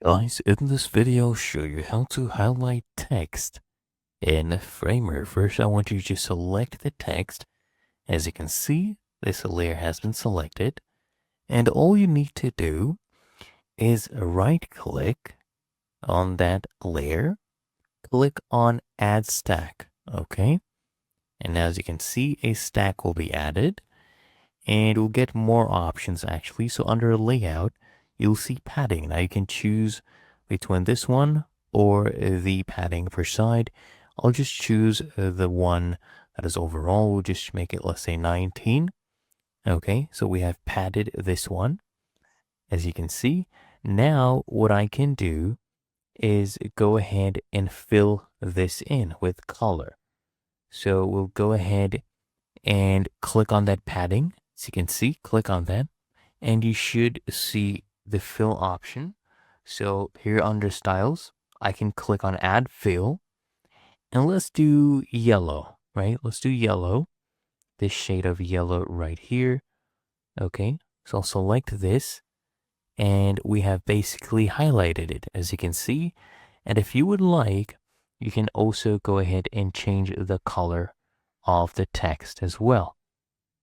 Guys, in this video, I'll show you how to highlight text in Framer. First, I want you to select the text. As you can see, this layer has been selected. And all you need to do is right-click on that layer, click on Add Stack, okay? And as you can see, a stack will be added, and we'll get more options actually. So under Layout, you'll see padding. Now you can choose between this one or the padding per side. I'll just choose the one that is overall. We'll just make it, let's say 19. Okay, so we have padded this one. As you can see, now what I can do is go ahead and fill this in with color. So we'll go ahead and click on that padding. As you can see, click on that, and you should see the fill option. So here under styles, I can click on add fill, and let's do yellow, right? Let's do yellow, this shade of yellow right here. Okay, so I'll select this, and we have basically highlighted it, as you can see. And if you would like, you can also go ahead and change the color of the text as well.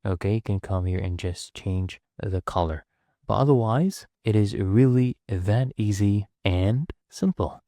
Okay, you can come here and just change the color. But otherwise, it is really that easy and simple.